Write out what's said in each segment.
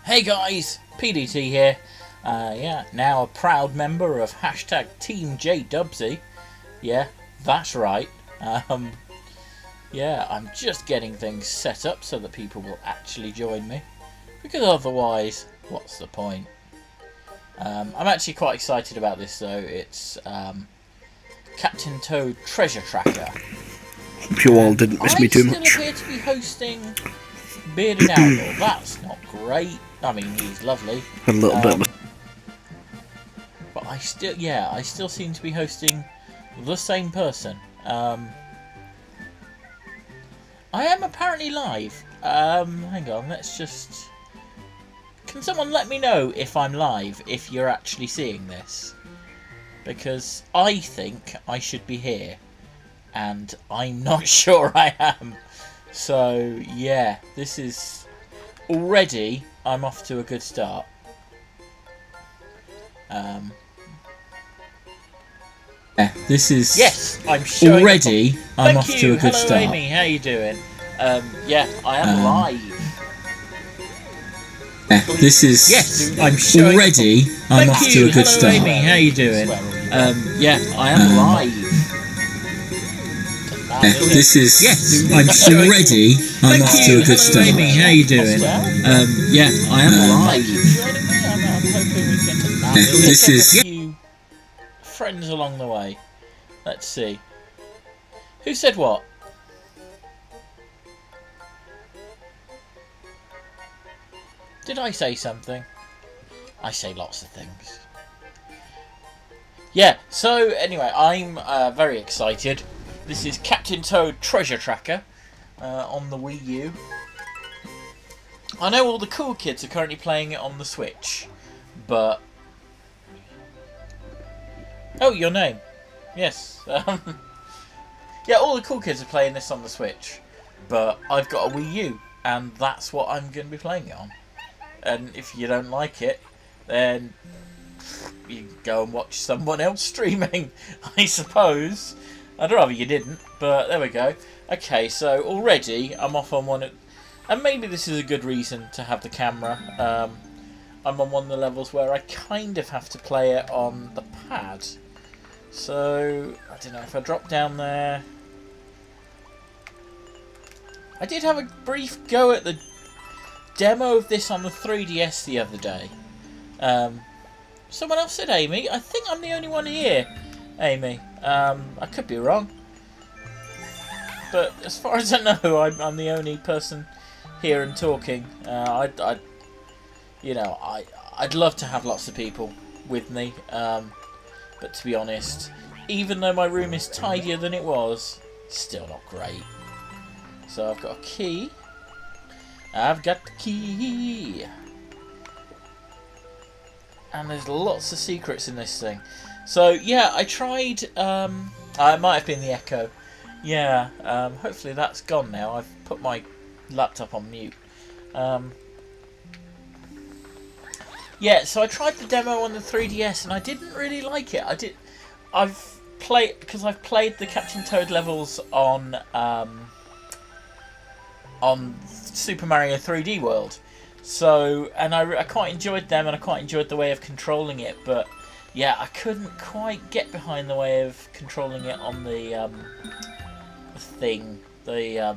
Hey guys, PDT here. Yeah, now a proud member of hashtag Team JDubsy. Yeah, that's right. Yeah, I'm just getting things set up so that people will actually join me. Because otherwise, what's the point? I'm actually quite excited about this though. It's Captain Toad Treasure Tracker. Hope you all didn't miss me too much. I still appear to be hosting Bearded Outlaw. That's not great. I mean, he's lovely. A little bit. But I still seem to be hosting the same person. I am apparently live. Hang on, let's just... Can someone let me know if I'm live, if you're actually seeing this? Because I think I should be here. And I'm not sure I am. So, yeah, this is... Already, I'm off to a good start. This is... Yes, I'm showing... Already, I'm off to a good start. Hello, Amy, how you doing? Yeah, I am live. This is... Yes, I'm showing... Already, I'm off to a good start. Hello, Amy, how you doing? Yeah, I am live. This is... Yes, I'm already... I'm off to a good start. Amy, how you doing? Yeah, I am live. This is... few friends along the way. Let's see. Who said what? Did I say something? I say lots of things. Yeah, so anyway, I'm very excited. This is Captain Toad Treasure Tracker on the Wii U. I know all the cool kids are currently playing it on the Switch, but... Oh, your name. Yes. Yeah, all the cool kids are playing this on the Switch, but I've got a Wii U, and that's what I'm going to be playing it on. And if you don't like it, then you can go and watch someone else streaming, I suppose. I'd rather you didn't, but there we go. Okay, so already I'm off on one... And maybe this is a good reason to have the camera. I'm on one of the levels where I kind of have to play it on the pad. So, I don't know, if I drop down there... I did have a brief go at the demo of this on the 3DS the other day. Someone else said Amy. I think I'm the only one here, Amy. I could be wrong. But as far as I know, I'm the only person here and talking. I'd love to have lots of people with me. But to be honest, even though my room is tidier than it was, still not great. So I've got a key. I've got the key. And there's lots of secrets in this thing. So yeah, I tried, it might have been the echo. Yeah, hopefully that's gone now. I've put my laptop on mute. Yeah, so I tried the demo on the 3DS and I didn't really like it. I've played the Captain Toad levels on Super Mario 3D World. So, and I quite enjoyed them, and I quite enjoyed the way of controlling it, but yeah, I couldn't quite get behind the way of controlling it on the thing, the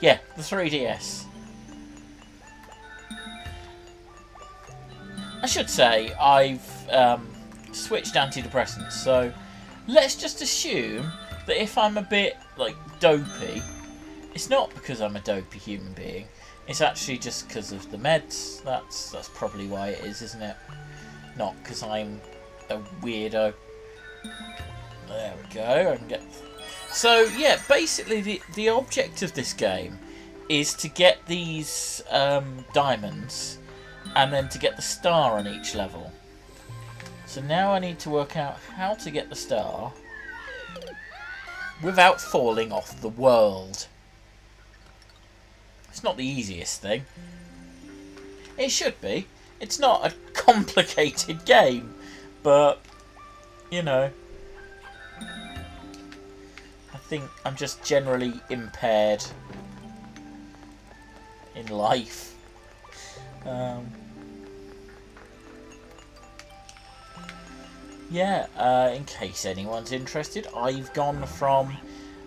3DS. I should say I've switched antidepressants, so let's just assume that if I'm a bit like dopey, it's not because I'm a dopey human being. It's actually just because of the meds. That's probably why it is, isn't it? Not because I'm a weirdo. There we go. I can get. So yeah, basically the object of this game is to get these diamonds, and then to get the star on each level. So now I need to work out how to get the star without falling off the world. It's not the easiest thing. It should be. It's not a complicated game, but, you know, I think I'm just generally impaired in life. Yeah, in case anyone's interested, I've gone from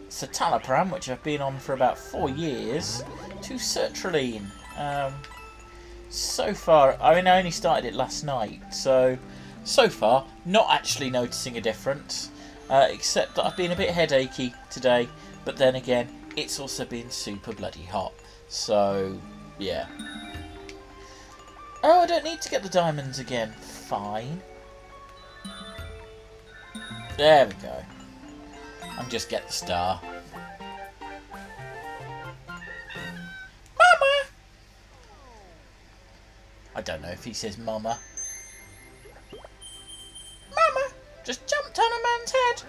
citalopram, which I've been on for about 4 years, to sertraline. So far, I mean, I only started it last night, so far, not actually noticing a difference, except that I've been a bit headachy today, but then again, it's also been super bloody hot, so, yeah. Oh, I don't need to get the diamonds again. Fine. There we go. And just get the star. Mama! I don't know if he says mama. Mama! Just jumped on a man's head.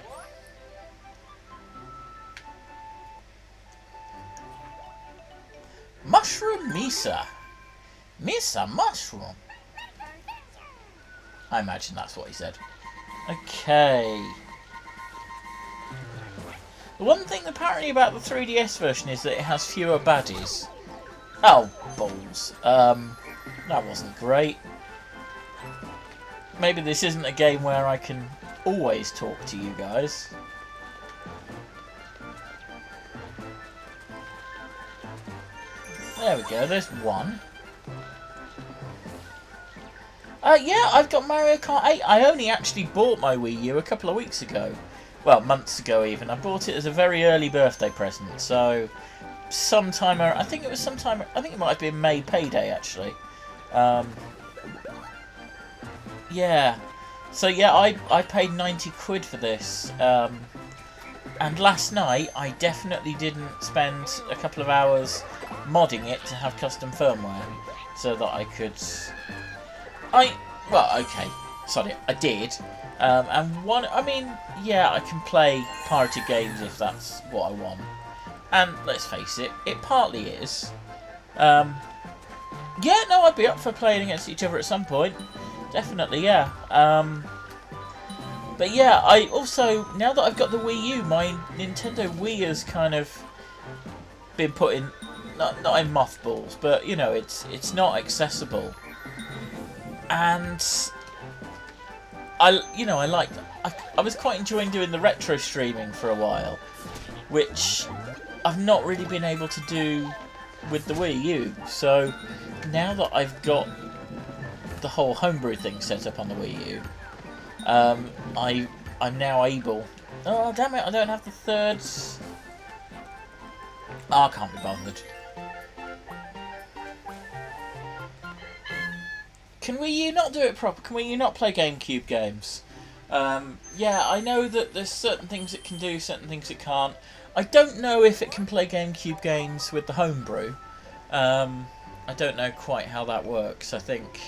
Mushroom Misa. Misa mushroom. I imagine that's what he said. Okay. The one thing apparently about the 3DS version is that it has fewer baddies. Oh, balls. That wasn't great. Maybe this isn't a game where I can always talk to you guys. There we go, there's one. Yeah, I've got Mario Kart 8. I only actually bought my Wii U a couple of weeks ago. Well, months ago even. I bought it as a very early birthday present. So, sometime, I think it might have been May payday actually. Yeah. So yeah, I paid 90 quid for this. And last night, I definitely didn't spend a couple of hours modding it to have custom firmware. So that I could... Well, okay, sorry, I did, and one, I mean, yeah, I can play pirated games if that's what I want, and let's face it, it partly is, yeah, no, I'd be up for playing against each other at some point, definitely, yeah, but yeah, I also, now that I've got the Wii U, my Nintendo Wii has kind of been put in, not in mothballs, but, you know, it's not accessible. And I was quite enjoying doing the retro streaming for a while, which I've not really been able to do with the Wii U. So now that I've got the whole homebrew thing set up on the Wii U, I'm now able. Oh damn it! I don't have the third. Oh, I can't be bothered. Can Wii U not do it proper? Can Wii U not play GameCube games? Yeah, I know that there's certain things it can do, certain things it can't. I don't know if it can play GameCube games with the homebrew. I don't know quite how that works. I think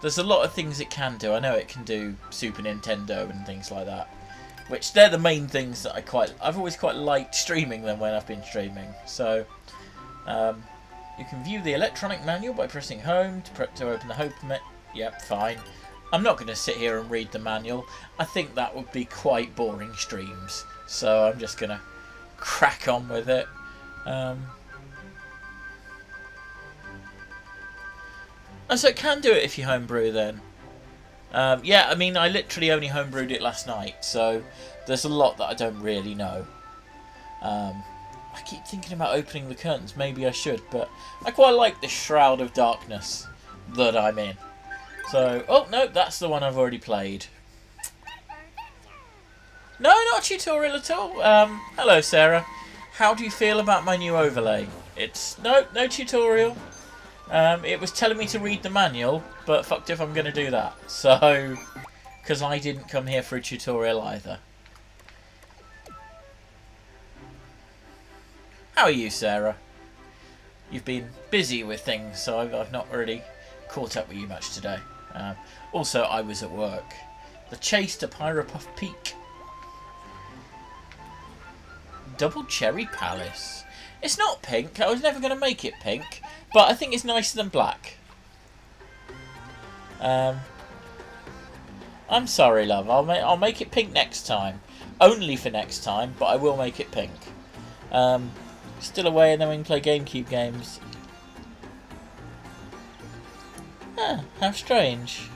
there's a lot of things it can do. I know it can do Super Nintendo and things like that, which they're the main things that I've always quite liked streaming them when I've been streaming. So, you can view the electronic manual by pressing home to open the home permit. Yep, fine. I'm not going to sit here and read the manual. I think that would be quite boring streams. So I'm just going to crack on with it. Oh, so it can do it if you homebrew then. Yeah, I mean, I literally only homebrewed it last night. So there's a lot that I don't really know. I keep thinking about opening the curtains. Maybe I should, but I quite like the shroud of darkness that I'm in. So, oh no, that's the one I've already played. No, not a tutorial at all. Hello, Sarah. How do you feel about my new overlay? It's no tutorial. It was telling me to read the manual, but fucked if I'm going to do that. So, because I didn't come here for a tutorial either. How are you, Sarah? You've been busy with things, so I've not really caught up with you much today. Also, I was at work. The chase to Pyropuff Peak. Double Cherry Palace. It's not pink. I was never going to make it pink, but I think it's nicer than black. I'm sorry, love. I'll make it pink next time. Only for next time, but I will make it pink. Still away, and then we can play GameCube games. Huh, how strange.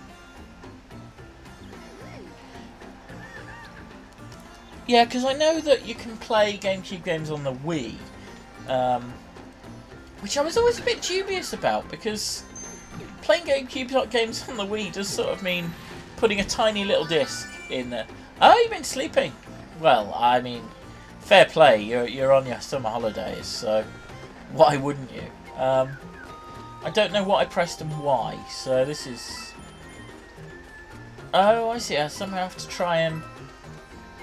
Yeah, because I know that you can play GameCube games on the Wii, which I was always a bit dubious about, because playing GameCube games on the Wii does sort of mean putting a tiny little disc in there. Oh, you've been sleeping. Well, I mean, fair play. You're on your summer holidays, so why wouldn't you? I don't know what I pressed and why. So this is. Oh, I see. I somehow have to try and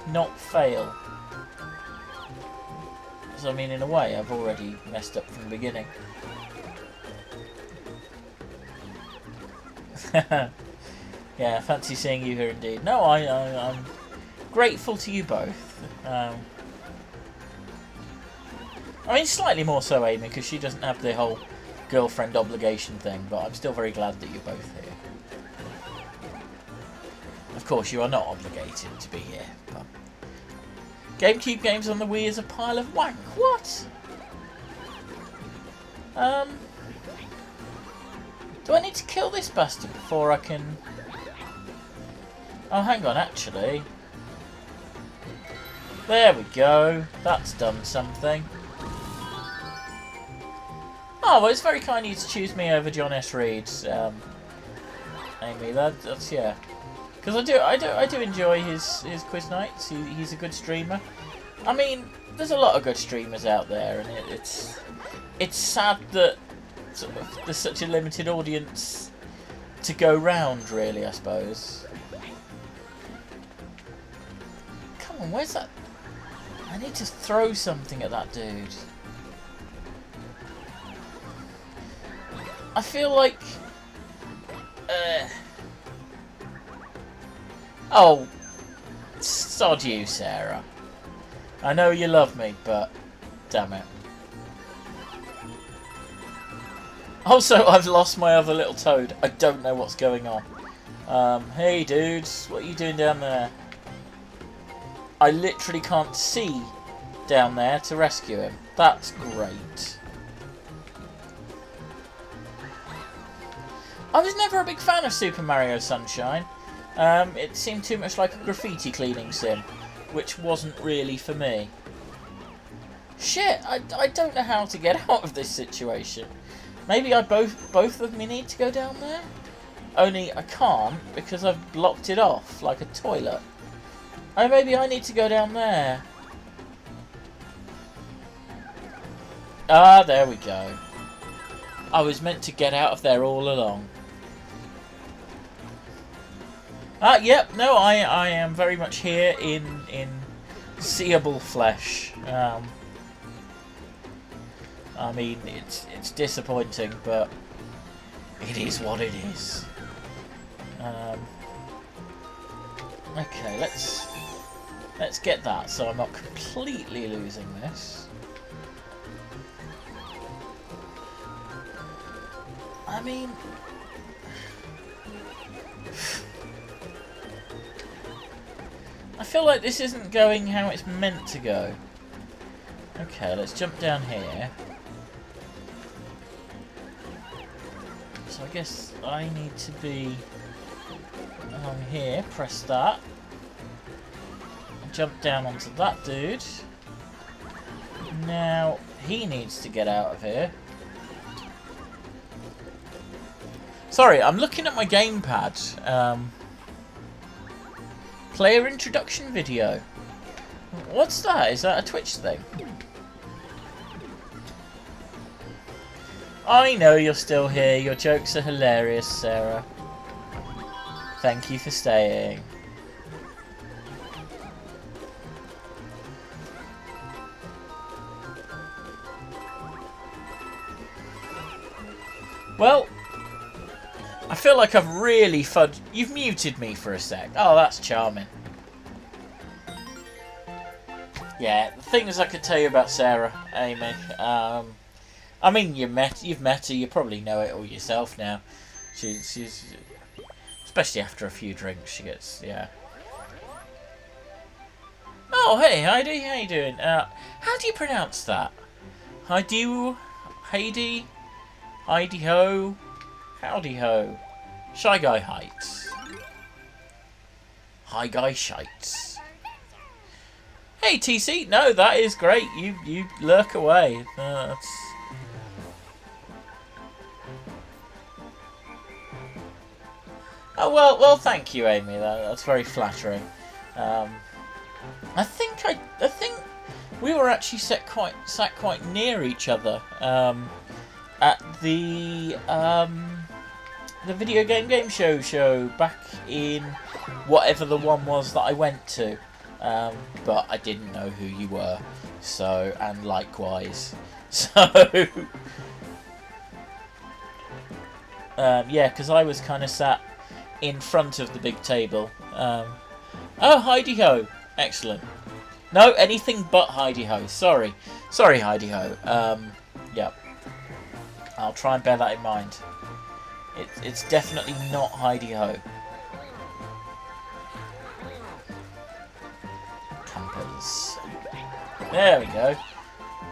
not fail. So I mean, in a way, I've already messed up from the beginning. Yeah, fancy seeing you here indeed. No, I'm grateful to you both. I mean, slightly more so Amy, because she doesn't have the whole girlfriend obligation thing, but I'm still very glad that you're both here. Of course, you are not obligated to be here, but GameCube games on the Wii is a pile of wank. What? Do I need to kill this bastard before I can... Oh, hang on, actually. There we go. That's done something. Oh, well, it's very kind of you to choose me over John S. Reed, Amy. That's yeah. Because I do enjoy his quiz nights. He's a good streamer. I mean, there's a lot of good streamers out there, and it's sad that sort of there's such a limited audience to go round, really, I suppose. Come on, where's that? I need to throw something at that dude. I feel like... Oh, sod you, Sarah. I know you love me, but damn it. Also, I've lost my other little toad. I don't know what's going on. Hey, dudes, what are you doing down there? I literally can't see down there to rescue him. That's great. I was never a big fan of Super Mario Sunshine. It seemed too much like a graffiti cleaning sim, which wasn't really for me. Shit, I don't know how to get out of this situation. Maybe both of me need to go down there? Only I can't because I've blocked it off like a toilet. Oh, maybe I need to go down there. Ah, there we go. I was meant to get out of there all along. Yep, no, I am very much here in seeable flesh. I mean, it's disappointing, but it is what it is. Okay, let's get that so I'm not completely losing this. I mean, I feel like this isn't going how it's meant to go. Okay, let's jump down here. So I guess I need to be along here, press that. And jump down onto that dude. Now, he needs to get out of here. Sorry, I'm looking at my gamepad. Player introduction video. What's that? Is that a Twitch thing? I know you're still here. Your jokes are hilarious, Sarah. Thank you for staying. Well, I feel like I've really fudged. You've muted me for a sec. Oh, that's charming. Yeah, the things I could tell you about Sarah, Amy. I mean, you've met her. You probably know it all yourself now. She's especially after a few drinks, she gets Oh, hey, Heidi, how you doing? How do you pronounce that? Heidi, Heidi ho, howdy ho. Shy Guy Heights. High Guy Shites. Hey TC, no, that is great. You lurk away. That's... Oh well, thank you, Amy. That's very flattering. I think we were actually sat quite near each other at the video game show back in whatever the one was that I went to, but I didn't know who you were, so, and likewise, so yeah, because I was kind of sat in front of the big table. Oh, Heidi-ho. Excellent. No, anything but Heidi-ho. Sorry, Heidi-ho. Yeah. I'll try and bear that in mind. It's definitely not Heidi-ho. Campers. There we go.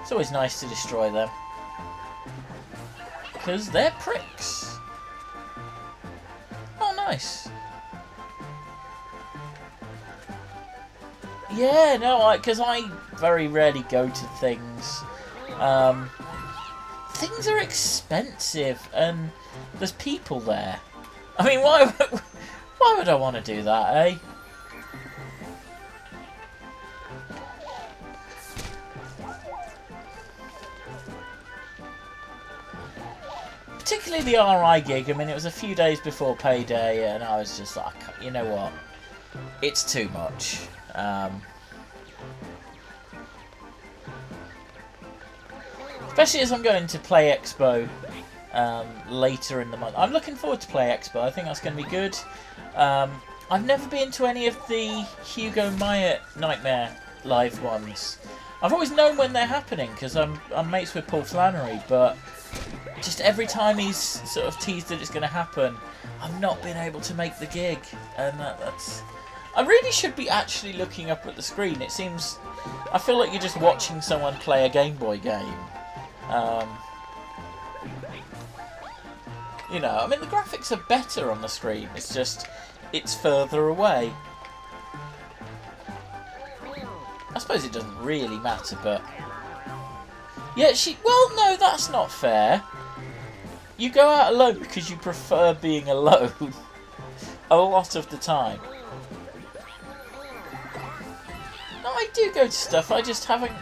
It's always nice to destroy them, because they're pricks. Oh, nice. Yeah, no, because I very rarely go to things. Things are expensive, and there's people there. I mean, why would I want to do that, eh? Particularly the RI gig. I mean, it was a few days before payday, and I was just like, you know what? It's too much. Especially as I'm going to Play Expo later in the month. I'm looking forward to Play Expo. I think that's going to be good. I've never been to any of the Hugo Myatt Nightmare live ones. I've always known when they're happening because I'm mates with Paul Flannery, but just every time he's sort of teased that it's going to happen, I've not been able to make the gig, and that's... I really should be actually looking up at the screen. It seems... I feel like you're just watching someone play a Game Boy game. You know, I mean, the graphics are better on the screen. It's just... it's further away. I suppose it doesn't really matter, but... yeah, well, no, that's not fair. You go out alone because you prefer being alone a lot of the time. No, I do go to stuff, I just haven't...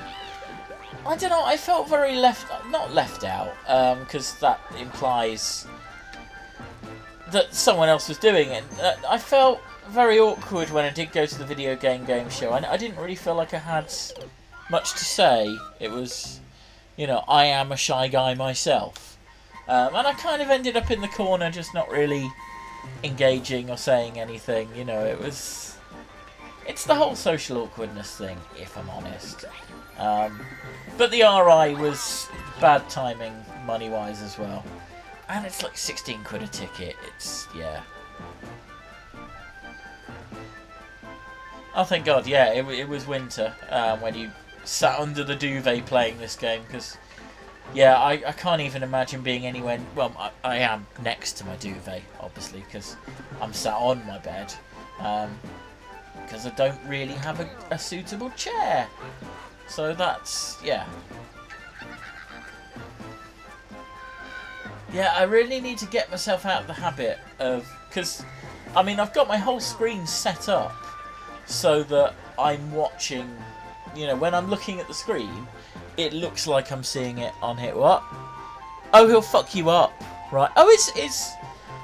I don't know, I felt very not left out, because that implies that someone else was doing it. I felt very awkward when I did go to the video game show. I didn't really feel like I had much to say. It was, you know, I am a shy guy myself. And I kind of ended up in the corner, just not really engaging or saying anything. You know, it's the whole social awkwardness thing, if I'm honest. But the RI was bad timing, money-wise as well. And it's like 16 quid a ticket. It's, yeah. Oh, thank God, yeah, it was winter when you sat under the duvet playing this game, because... yeah, I can't even imagine being anywhere... well, I am next to my duvet, obviously, because I'm sat on my bed. Because I don't really have a suitable chair. So that's... yeah. Yeah, I really need to get myself out of the habit of... because, I mean, I've got my whole screen set up so that I'm watching... you know, when I'm looking at the screen... it looks like I'm seeing it on here. What? Oh, he'll fuck you up. Right. Oh, is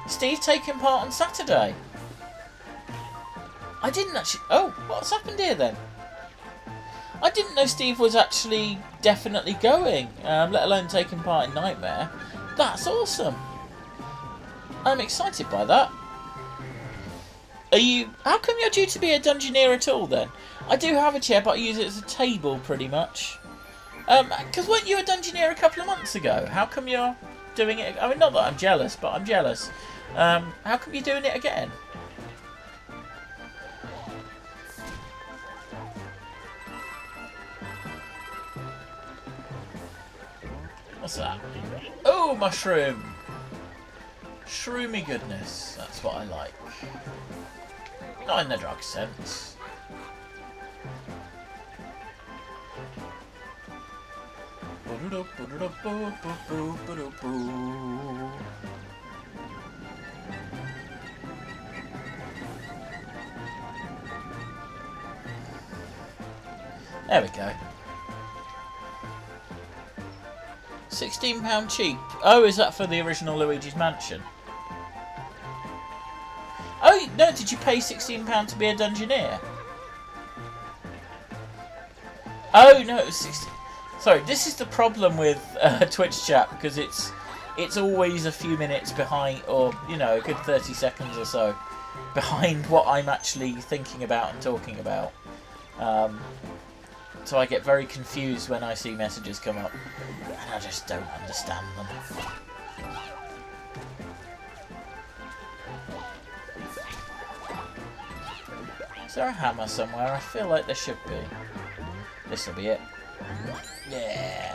Steve taking part on Saturday? I didn't actually... oh, what's happened here then? I didn't know Steve was actually definitely going, let alone taking part in Nightmare. That's awesome. I'm excited by that. Are you... how come you're due to be a Dungeoneer at all then? I do have a chair, but I use it as a table pretty much. Because weren't you a Dungeoneer a couple of months ago? How come you're doing it... I mean, not that I'm jealous, but I'm jealous. How come you're doing it again? What's that? Oh, mushroom! Shroomy goodness, that's what I like. Not in the drug sense. There we go. £16 cheap. Oh, is that for the original Luigi's Mansion? Oh, no, did you pay £16 to be a Dungeoneer? Oh, no, it was 16. Sorry, this is the problem with Twitch chat, because it's always a few minutes behind, or, you know, a good 30 seconds or so behind what I'm actually thinking about and talking about. So I get very confused when I see messages come up, and I just don't understand them. Is there a hammer somewhere? I feel like there should be. This will be it. Yeah.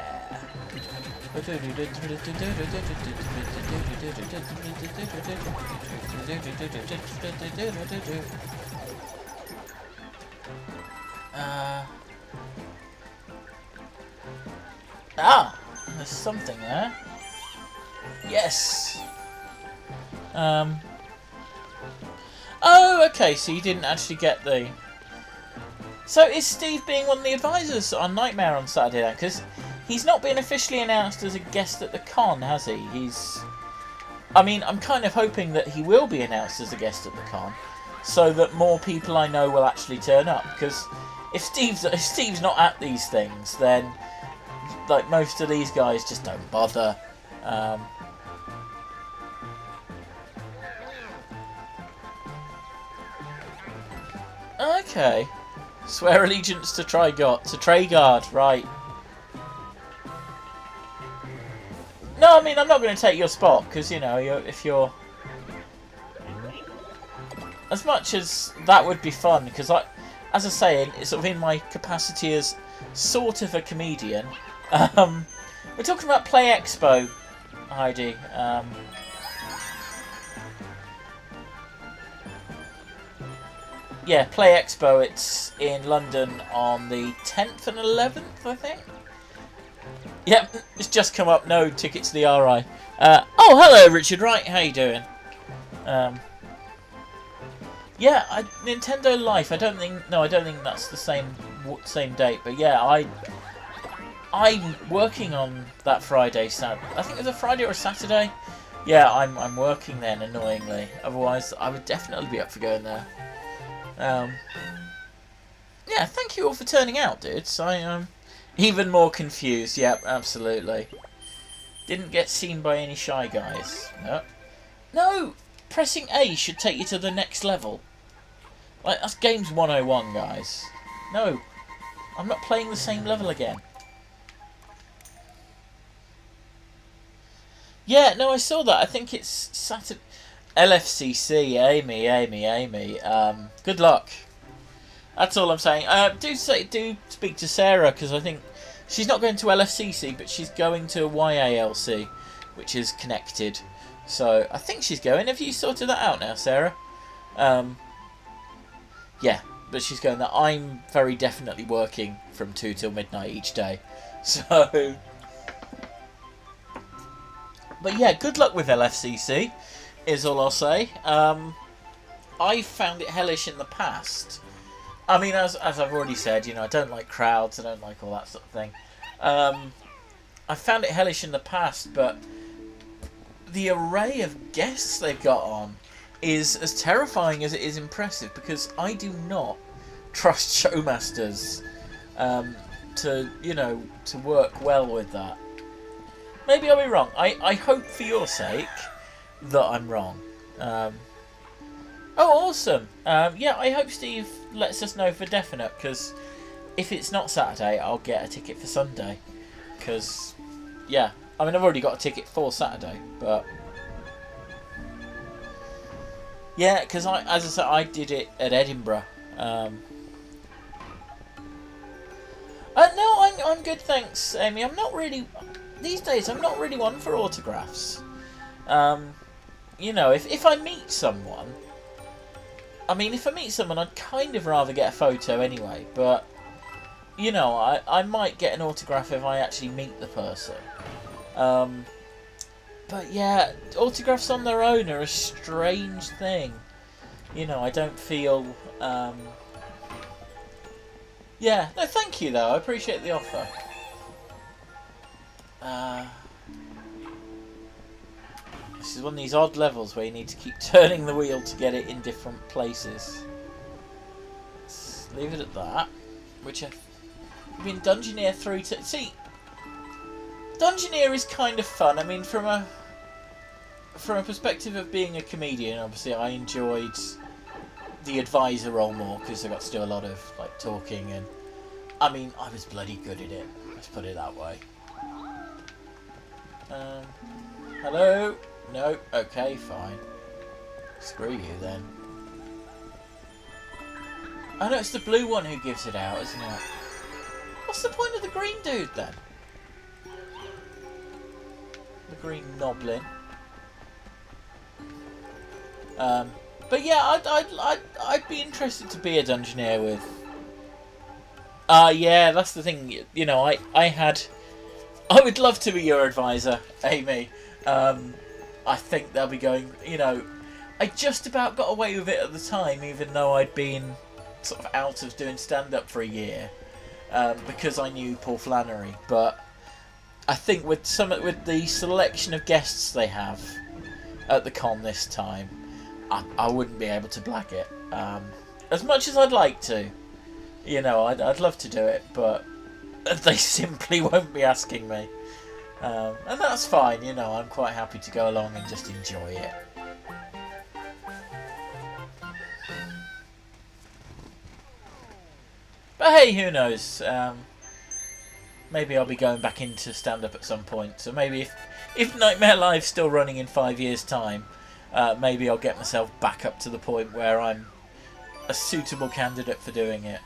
There's something there. Yes. Oh, okay. So you didn't actually get the. So is Steve being one of the advisors on Nightmare on Saturday then? Because he's not been officially announced as a guest at the con, has he? I mean, I'm kind of hoping that he will be announced as a guest at the con, so that more people I know will actually turn up. Because if Steve's not at these things, then like most of these guys just don't bother. Okay. Swear allegiance to Treyguard, right. No, I mean, I'm not going to take your spot, because, you know, if you're... As much as that would be fun, because, as I say, it's sort of in my capacity as sort of a comedian. We're talking about Play Expo, Heidi. Yeah, Play Expo, it's in London on the 10th and 11th, I think. Yep, it's just come up, no tickets to the RI. Oh, hello Richard, right, how you doing? Yeah, Nintendo Life, I don't think that's the same date, but yeah, I'm working on that Friday, I think it was a Friday or a Saturday. Yeah, I'm working then, annoyingly, otherwise I would definitely be up for going there. Yeah, thank you all for turning out, dudes. I am even more confused. Yep, absolutely. Didn't get seen by any shy guys. No. No! Pressing A should take you to the next level. Like, that's Games 101, guys. No. I'm not playing the same level again. Yeah, no, I saw that. I think it's Saturday. LFCC, Amy. Good luck. That's all I'm saying. Do speak to Sarah, because I think she's not going to LFCC, but she's going to YALC, which is connected. So I think she's going. Have you sorted that out now, Sarah? Yeah, but she's going there. I'm very definitely working from 2 till midnight each day. So, but yeah, good luck with LFCC. Is all I'll say. I found it hellish in the past. I mean, as I've already said, you know, I don't like crowds, I don't like all that sort of thing. I found it hellish in the past, but the array of guests they've got on is as terrifying as it is impressive, because I do not trust showmasters to work well with that. Maybe I'll be wrong. I hope for your sake that I'm wrong. Oh, awesome. Yeah, I hope Steve lets us know for definite, because if it's not Saturday, I'll get a ticket for Sunday. Because, yeah, I mean, I've already got a ticket for Saturday, but... Yeah, because as I said, I did it at Edinburgh. No, I'm good, thanks, Amy. I'm not really... These days, I'm not really one for autographs. you know, if I meet someone, I mean, if I meet someone, I'd kind of rather get a photo anyway, but, you know, I might get an autograph if I actually meet the person. But yeah, autographs on their own are a strange thing. You know, I don't feel... Yeah, no, thank you though, I appreciate the offer. This is one of these odd levels where you need to keep turning the wheel to get it in different places. Let's leave it at that. Which I've been Dungeoneer through to... See, Dungeoneer is kind of fun. I mean, from a perspective of being a comedian, obviously I enjoyed the advisor role more because I got to do a lot of like talking, and I mean I was bloody good at it. Let's put it that way. Hello? No. Okay, fine. Screw you then. Oh no, it's the blue one who gives it out, isn't it? What's the point of the green dude then? The green noblin. But yeah, I'd be interested to be a Dungeoneer with. Yeah, that's the thing. You know, I would love to be your advisor, Amy. I think they'll be going. You know, I just about got away with it at the time, even though I'd been sort of out of doing stand-up for a year, because I knew Paul Flannery. But I think with the selection of guests they have at the con this time, I wouldn't be able to blag it. As much as I'd like to, you know, I'd love to do it, but they simply won't be asking me. And that's fine, you know, I'm quite happy to go along and just enjoy it. But hey, who knows? Maybe I'll be going back into stand-up at some point. So maybe if Nightmare Live's still running in 5 years' time, maybe I'll get myself back up to the point where I'm a suitable candidate for doing it.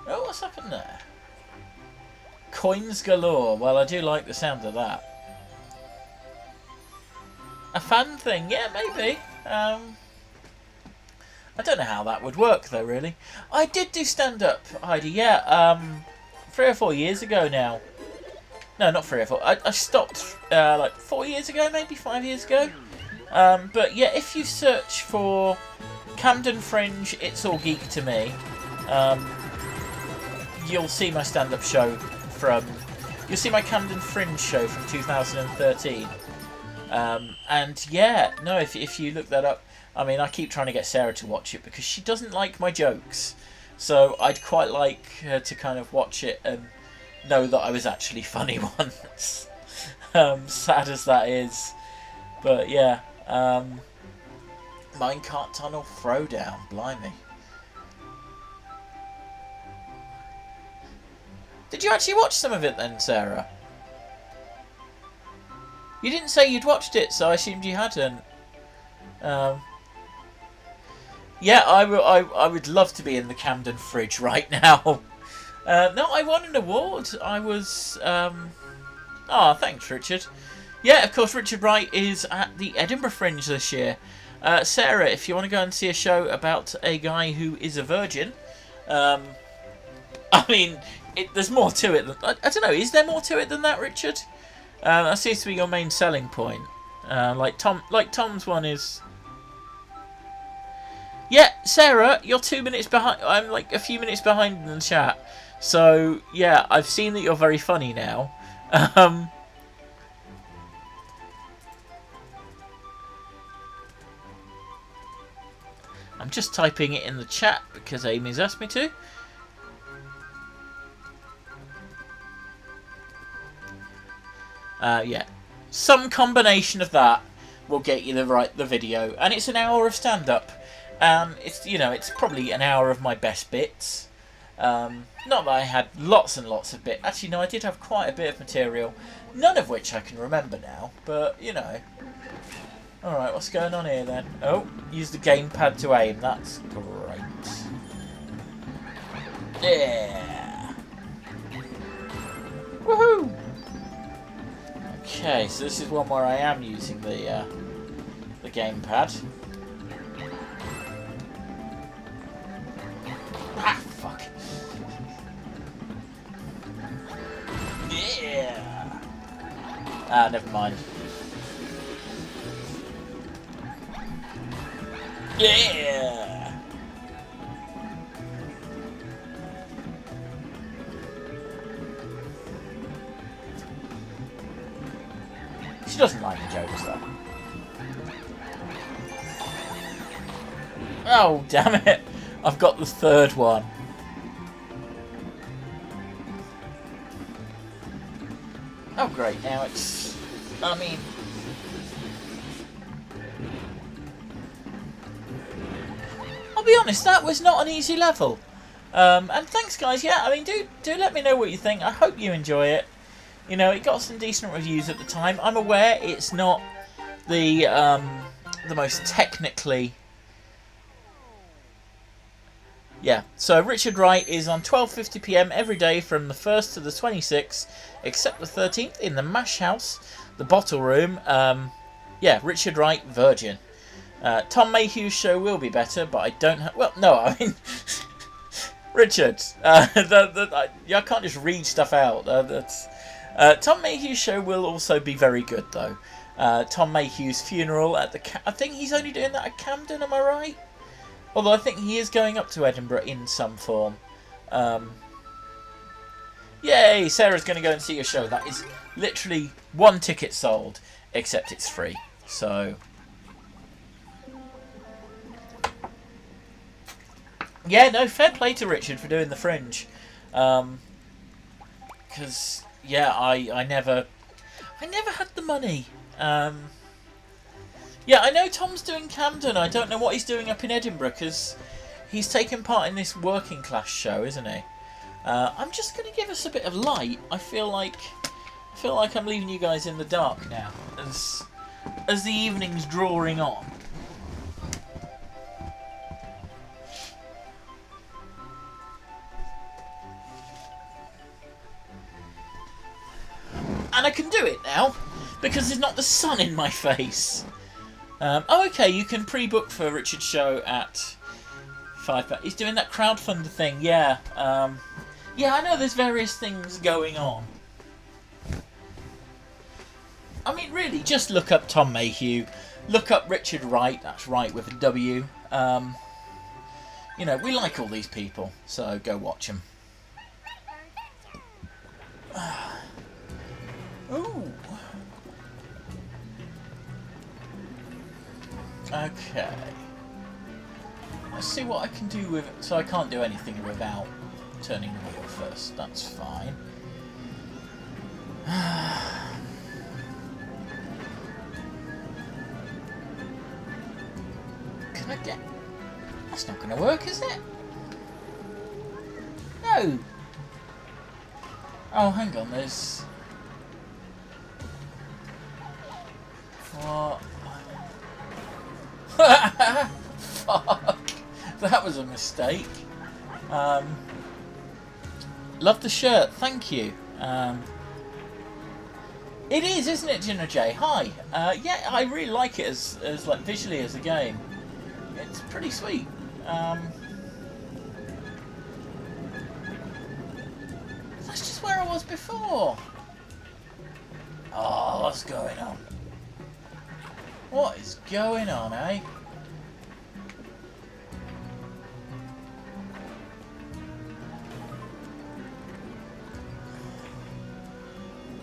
Oh, what's happened there? Coins galore. Well, I do like the sound of that. A fan thing? Yeah, maybe. I don't know how that would work, though, really. I did do stand-up, Heidi, yeah. 3 or 4 years ago now. No, not 3 or 4. I stopped, like, 4 years ago, maybe 5 years ago. But, yeah, if you search for Camden Fringe, It's All Geek to Me, you'll see my stand-up show from... You'll see my Camden Fringe show from 2013. And, yeah, no, if you look that up... I mean, I keep trying to get Sarah to watch it because she doesn't like my jokes. So I'd quite like her to kind of watch it and know that I was actually funny once. Sad as that is. But yeah. Minecart Tunnel Throwdown. Blimey. Did you actually watch some of it then, Sarah? You didn't say you'd watched it, so I assumed you hadn't. Yeah, I would love to be in the Camden Fridge right now. No, I won an award. I was... Oh, thanks, Richard. Yeah, of course, Richard Wright is at the Edinburgh Fringe this year. Sarah, if you want to go and see a show about a guy who is a virgin... I mean, there's more to it than... I don't know, is there more to it than that, Richard? That seems to be your main selling point. Like Tom's one is... Yeah, Sarah, you're 2 minutes behind. I'm like a few minutes behind in the chat. So, yeah, I've seen that you're very funny now. I'm just typing it in the chat because Amy's asked me to. Yeah, some combination of that will get you the video, and it's an hour of stand-up. It's, you know, it's probably an hour of my best bits. Not that I had lots and lots of bits. Actually, no, I did have quite a bit of material. None of which I can remember now. But, you know. Alright, what's going on here then? Oh, use the gamepad to aim. That's great. Yeah. Woohoo! Okay, so this is one where I am using the the gamepad. Ah, fuck. Yeah. Ah, never mind. Yeah. She doesn't like the jokes though. Oh, damn it. I've got the third one. Oh, great. Now it's... I mean... I'll be honest, that was not an easy level. And thanks, guys. Yeah, I mean, do let me know what you think. I hope you enjoy it. You know, it got some decent reviews at the time. I'm aware it's not the most technically... Yeah, so Richard Wright is on 12:50 PM every day from the 1st to the 26th, except the 13th in the Mash House, the Bottle Room. Yeah, Richard Wright, Virgin. Tom Mayhew's show will be better, but I don't have... Well, no, I mean... Richard, I can't just read stuff out. Tom Mayhew's show will also be very good, though. Tom Mayhew's funeral at the... I think he's only doing that at Camden, am I right? Although I think he is going up to Edinburgh in some form. Yay! Sarah's going to go and see a show. That is literally 1 ticket sold, except it's free. So... Yeah, no, fair play to Richard for doing the Fringe. Because, yeah, I never had the money. Yeah, I know Tom's doing Camden. I don't know what he's doing up in Edinburgh, because he's taking part in this working class show, isn't he? I'm just going to give us a bit of light. I feel like I'm leaving you guys in the dark now, as the evening's drawing on. And I can do it now, because there's not the sun in my face. Oh, okay, you can pre-book for Richard's show at £5. He's doing that crowdfunder thing, yeah. Yeah, I know there's various things going on. I mean, really, just look up Tom Mayhew. Look up Richard Wright, that's right, with a W. You know, we like all these people, so go watch them. Ooh. Okay. Let's see what I can do with it. So I can't do anything without turning the wheel first. That's fine. Can I get... That's not going to work, is it? No. Oh, hang on. There's... What? Fuck. That was a mistake. Love the shirt. Thank you. It is, isn't it, Gina J? Hi. Yeah, I really like it as like visually as a game. It's pretty sweet. That's just where I was before. Oh, what's going on? What is going on, eh?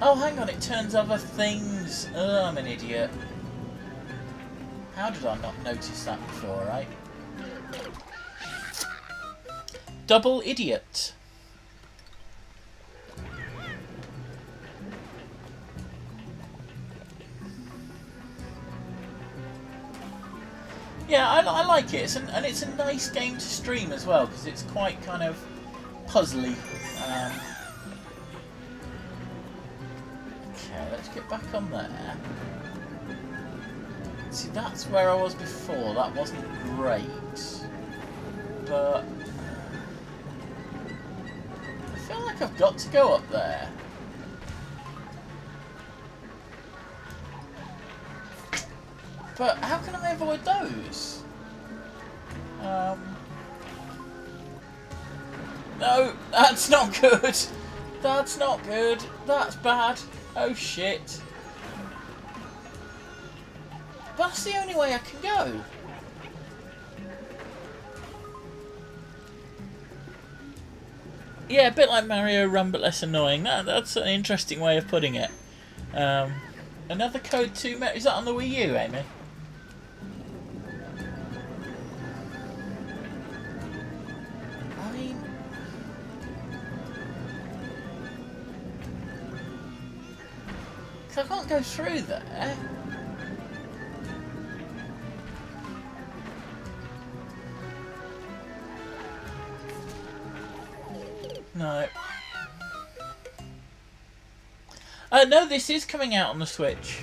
Oh, hang on, it turns other things. Oh, I'm an idiot. How did I not notice that before, right? Double idiot. Yeah, I like it, and it's a nice game to stream as well, because it's quite kind of puzzly. Okay, let's get back on there. See, that's where I was before. That wasn't great, but I feel like I've got to go up there. But how can I avoid those? No, that's not good. That's not good. That's bad. Oh shit. That's the only way I can go. Yeah, a bit like Mario Run, but less annoying. That's an interesting way of putting it. Another code 2... Is that on the Wii U, Amy? I mean... Because I can't go through there. No. No, this is coming out on the Switch.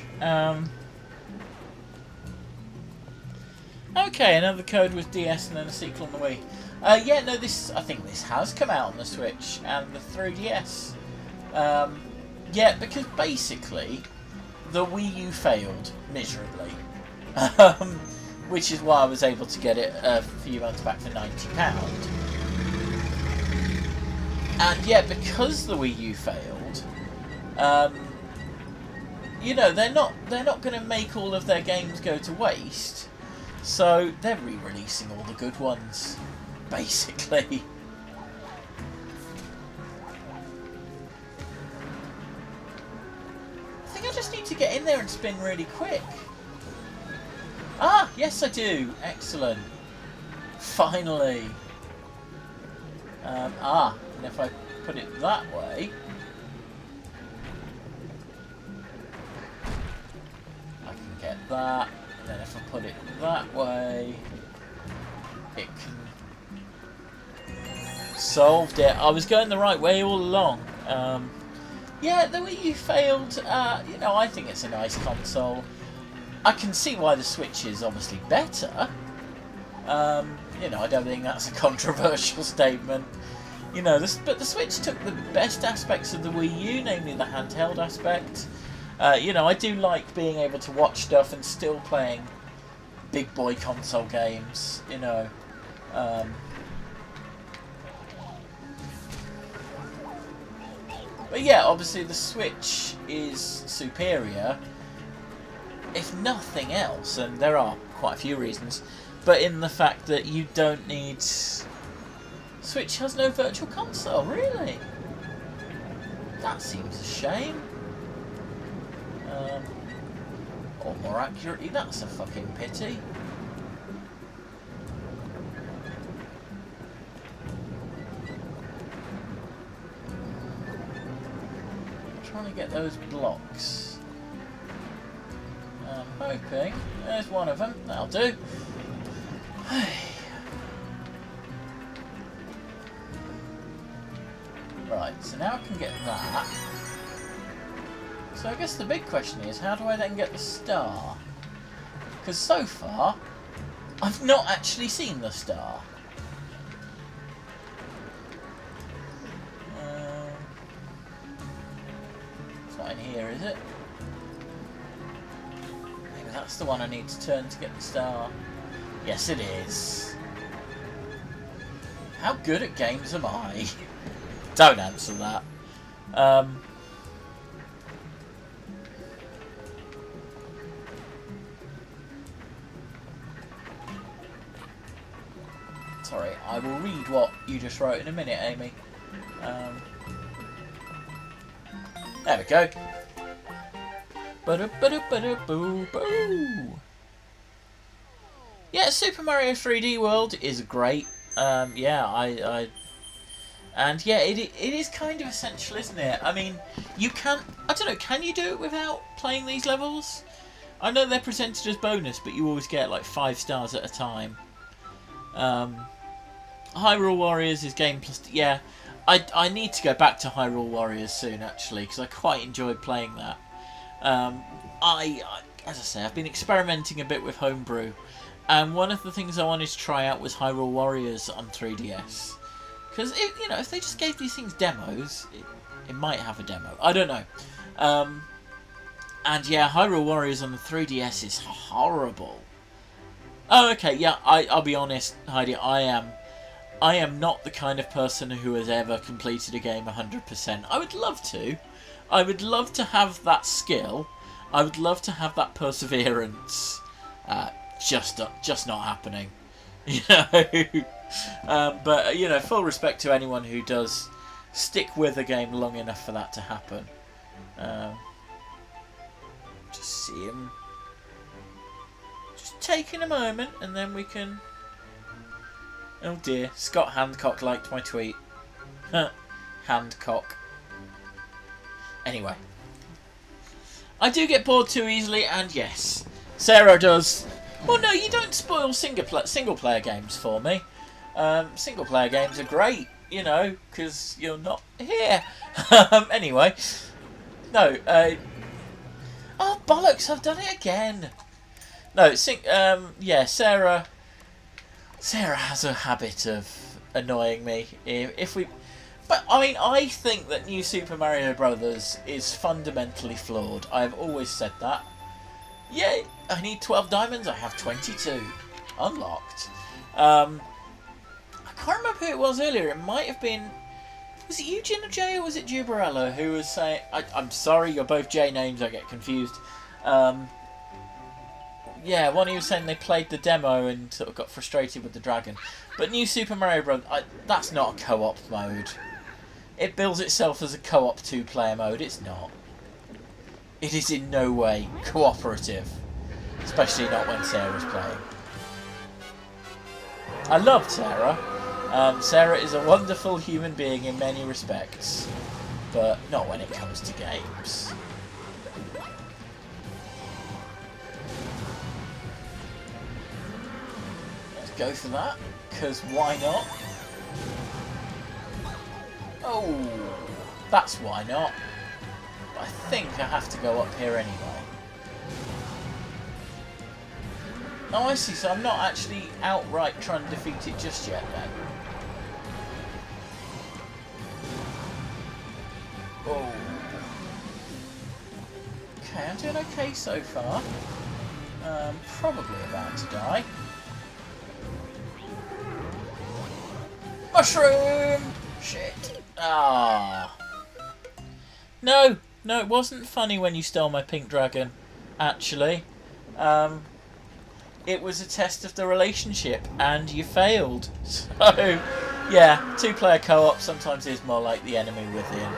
Okay, another code with DS and then a sequel on the Wii. Yeah, no, I think this has come out on the Switch and the 3DS. Yeah, because basically the Wii U failed miserably. Which is why I was able to get it a few months back for £90. And yeah, because the Wii U failed, you know, they're not going to make all of their games go to waste, so they're re-releasing all the good ones, basically. I think I just need to get in there and spin really quick. Ah, yes I do. Excellent. Finally. And if I put it that way, I can get that, and then if I put it that way, it can... Solved it. I was going the right way all along. Yeah, the Wii U failed. You know, I think it's a nice console. I can see why the Switch is obviously better. You know, I don't think that's a controversial statement. You know, but the Switch took the best aspects of the Wii U, namely the handheld aspect. You know, I do like being able to watch stuff and still playing big boy console games, you know. But yeah, obviously the Switch is superior, if nothing else, and there are quite a few reasons, but in the fact that you don't need... Switch has no virtual console, really? That seems a shame. Or more accurately, that's a fucking pity. I'm trying to get those blocks. I'm hoping. There's one of them. That'll do. Right, so now I can get that. So I guess the big question is, how do I then get the star? Because so far, I've not actually seen the star. It's not in here, is it? Maybe that's the one I need to turn to get the star. Yes, it is. How good at games am I? Don't answer that. Sorry, I will read what you just wrote in a minute, Amy. There we go. Ba-da-ba-da-ba-da-boo-boo. Yeah, Super Mario 3D World is great. Yeah, and yeah, it is kind of essential, isn't it? I mean, you can't... I don't know, can you do it without playing these levels? I know they're presented as bonus, but you always get like 5 stars at a time. Hyrule Warriors is game plus... Yeah, I need to go back to Hyrule Warriors soon, actually, because I quite enjoyed playing that. As I say, I've been experimenting a bit with homebrew, and one of the things I wanted to try out was Hyrule Warriors on 3DS. Because, you know, if they just gave these things demos, it might have a demo. I don't know. And yeah, Hyrule Warriors on the 3DS is horrible. Oh, okay, yeah, I'll be honest, Heidi, I am not the kind of person who has ever completed a game 100%. I would love to. I would love to have that skill. I would love to have that perseverance. Just not happening. You know? But, you know, full respect to anyone who does stick with a game long enough for that to happen. Just see him. Just taking a moment, and then we can... Oh dear, Scott Handcock liked my tweet. Handcock. Anyway. I do get bored too easily, and yes, Sarah does. Well, no, you don't spoil single player games for me. Single player games are great, you know, because you're not here. Anyway. No, oh, bollocks, I've done it again. No, yeah, Sarah has a habit of annoying me. But I mean, I think that New Super Mario Brothers is fundamentally flawed. I've always said that. Yeah, I need 12 diamonds. I have 22 unlocked. I can't remember who it was earlier. It might have been. Was it Eugene J or was it Jubarella who was saying? I'm sorry, you're both J names. I get confused. Yeah, one he was saying they played the demo and sort of got frustrated with the dragon. But New Super Mario Bros. That's not a co-op mode. It bills itself as a co-op 2-player mode. It's not. It is in no way cooperative. Especially not when Sarah's playing. I love Sarah. Sarah is a wonderful human being in many respects. But not when it comes to games. Go for that, because why not? Oh, that's why not. I think I have to go up here anyway. Oh, I see, so I'm not actually outright trying to defeat it just yet then. Oh. Okay, I'm doing okay so far. Probably about to die. Mushroom! Shit. Ah. No, it wasn't funny when you stole my pink dragon, actually. It was a test of the relationship, and you failed. So, yeah, 2-player co-op sometimes is more like the enemy within.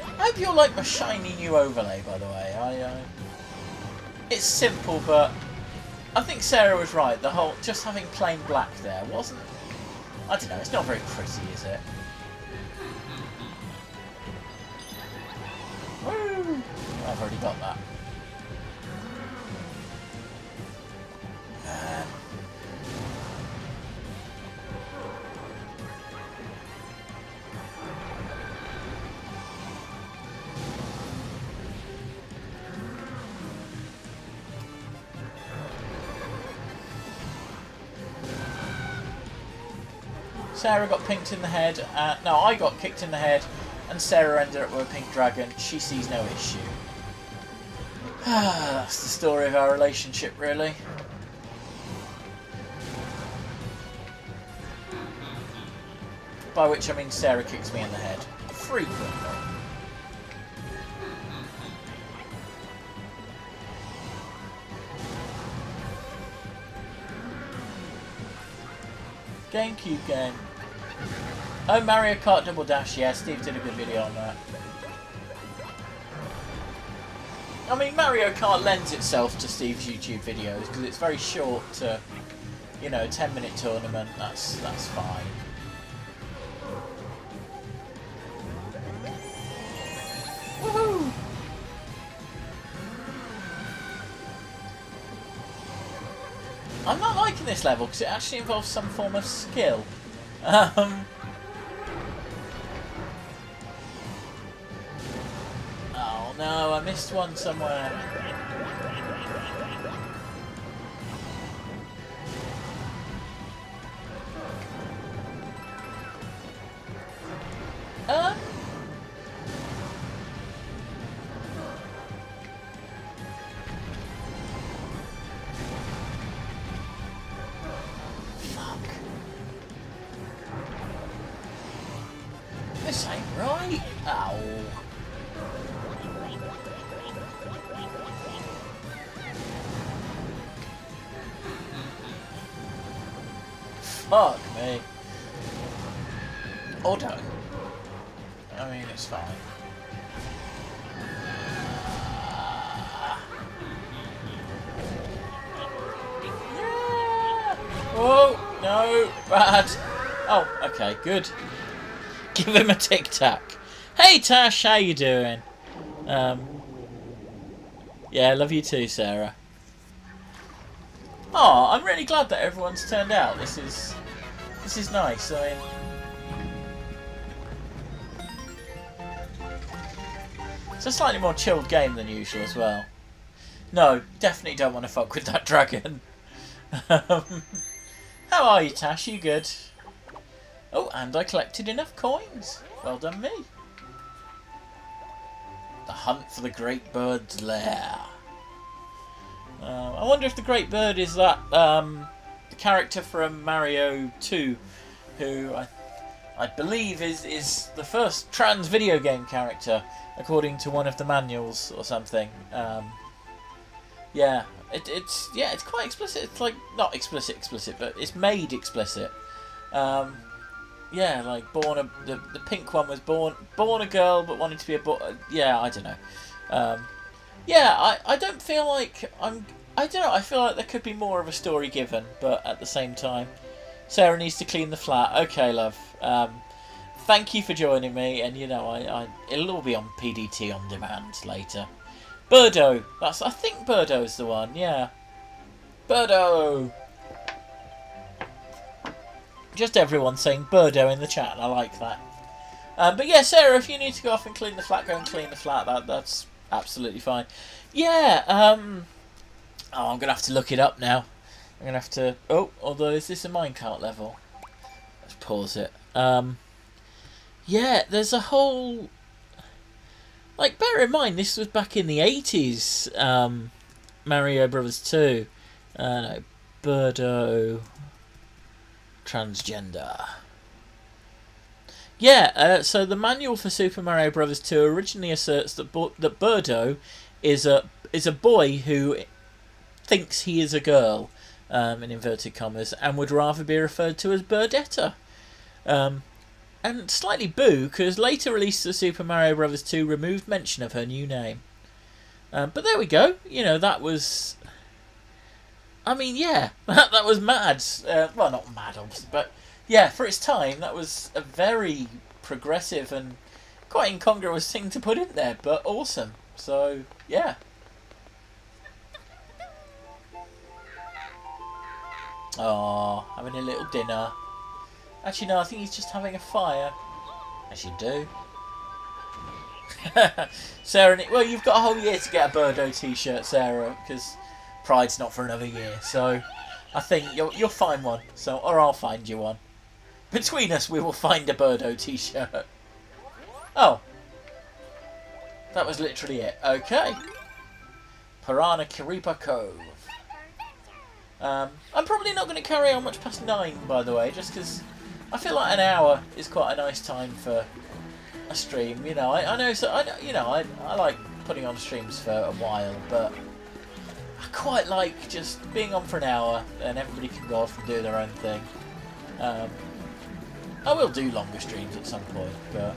I hope you'll like my shiny new overlay, by the way. It's simple, but... I think Sarah was right. The whole just having plain black there wasn't. I don't know. It's not very pretty, is it? Woo! I've already got that. Sarah got pinked in the head. No, I got kicked in the head, and Sarah ended up with a pink dragon. She sees no issue. That's the story of our relationship, really. By which I mean Sarah kicks me in the head. Frequently. GameCube game. Oh, Mario Kart Double Dash, yeah, Steve did a good video on that. I mean, Mario Kart lends itself to Steve's YouTube videos because it's very short to, you know, 10-minute tournament, that's fine. Woohoo! I'm not liking this level because it actually involves some form of skill. Oh no, I missed one somewhere. this ain't right. Ow. Fuck me. Or don't. I mean, it's fine. Yeah. Oh, no. Bad. Oh, okay, good. Give him a tic tac. Hey Tash, how you doing? Yeah, love you too, Sarah. Oh, I'm really glad that everyone's turned out. This is nice. I mean, it's a slightly more chilled game than usual as well. No, definitely don't want to fuck with that dragon. How are you, Tash? You good? Oh, and I collected enough coins. Well done me. The hunt for the great bird's lair. I wonder if the great bird is that the character from Mario 2, who I believe is the first trans video game character, according to one of the manuals or something. Yeah, it's quite explicit. It's like not explicit, but it's made explicit. Yeah, like the pink one was born a girl but wanted to be a boy. Yeah, I don't know. Yeah, I don't feel like I don't know. I feel like there could be more of a story given, but at the same time, Sarah needs to clean the flat. Okay, love. Thank you for joining me, and you know, it'll all be on PDT on demand later. Birdo, I think Birdo's the one. Yeah, Birdo. Just everyone saying Birdo in the chat, and I like that. But yeah, Sarah, if you need to go off and clean the flat, go and clean the flat. That's absolutely fine. Yeah. Oh, I'm gonna have to look it up now. I'm gonna have to. Oh, although is this a minecart level? Let's pause it. Yeah, there's a whole. Like, bear in mind, this was back in the 80s. Mario Brothers 2. No, Birdo. Transgender. Yeah, so the manual for Super Mario Bros. 2 originally asserts that Birdo is a boy who thinks he is a girl, in inverted commas, and would rather be referred to as Birdetta. And slightly boo, because later releases of Super Mario Bros. 2 removed mention of her new name. But there we go. You know, that was... I mean, yeah, that was mad. Well, not mad, obviously, but yeah, for its time, that was a very progressive and quite incongruous thing to put in there, but awesome. So, yeah. Oh, having a little dinner. Actually, no, I think he's just having a fire. As you do. Sarah, well, you've got a whole year to get a Birdo t-shirt, Sarah, because Pride's not for another year. So, I think you'll find one. So, or I'll find you one. Between us, we will find a Birdo t-shirt. Oh. That was literally it. Okay. Piranha Karipa Cove. I'm probably not going to carry on much past 9, by the way, just because I feel like an hour is quite a nice time for a stream. You know, I know, so I like putting on streams for a while, but I quite like just being on for an hour and everybody can go off and do their own thing. I will do longer streams at some point, but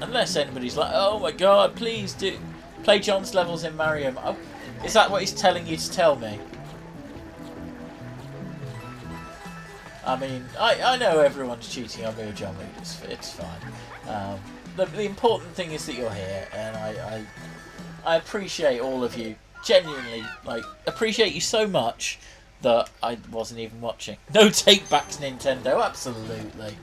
unless anybody's like, oh my god, please do play John's levels in Mario. Oh, is that what he's telling you to tell me? I mean, I know everyone's cheating on me with John Mood. It's fine. The important thing is that you're here, and I appreciate all of you. Genuinely, like, appreciate you so much that I wasn't even watching. No take backs, Nintendo. Absolutely.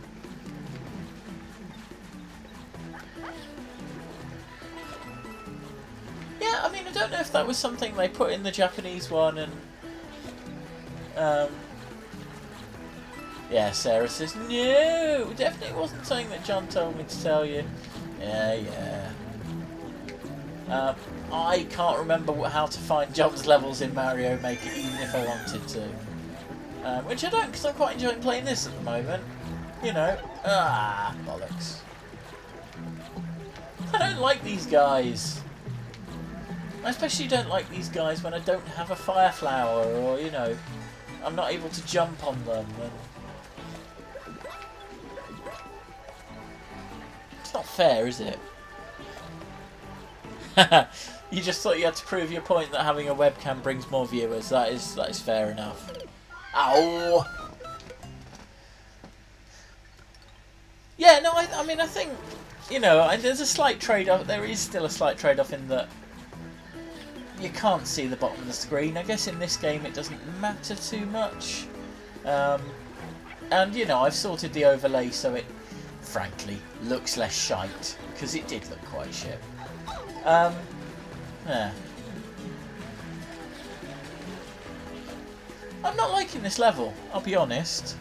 Yeah, I mean, I don't know if that was something they put in the Japanese one, and yeah, Sarah says, no, definitely wasn't something that John told me to tell you. Yeah. I can't remember how to find John's levels in Mario Maker, even if I wanted to. Which I don't, because I'm quite enjoying playing this at the moment. You know. Ah, bollocks. I don't like these guys. I especially don't like these guys when I don't have a fire flower, or, you know, I'm not able to jump on them. And it's not fair, is it? You just thought you had to prove your point that having a webcam brings more viewers. That is fair enough. Ow! Yeah, no, I mean, I think, you know, there's a slight trade-off. There is still a slight trade-off in that you can't see the bottom of the screen. I guess in this game it doesn't matter too much. And, you know, I've sorted the overlay so it, frankly, looks less shite. Because it did look quite shit. Yeah. I'm not liking this level, I'll be honest.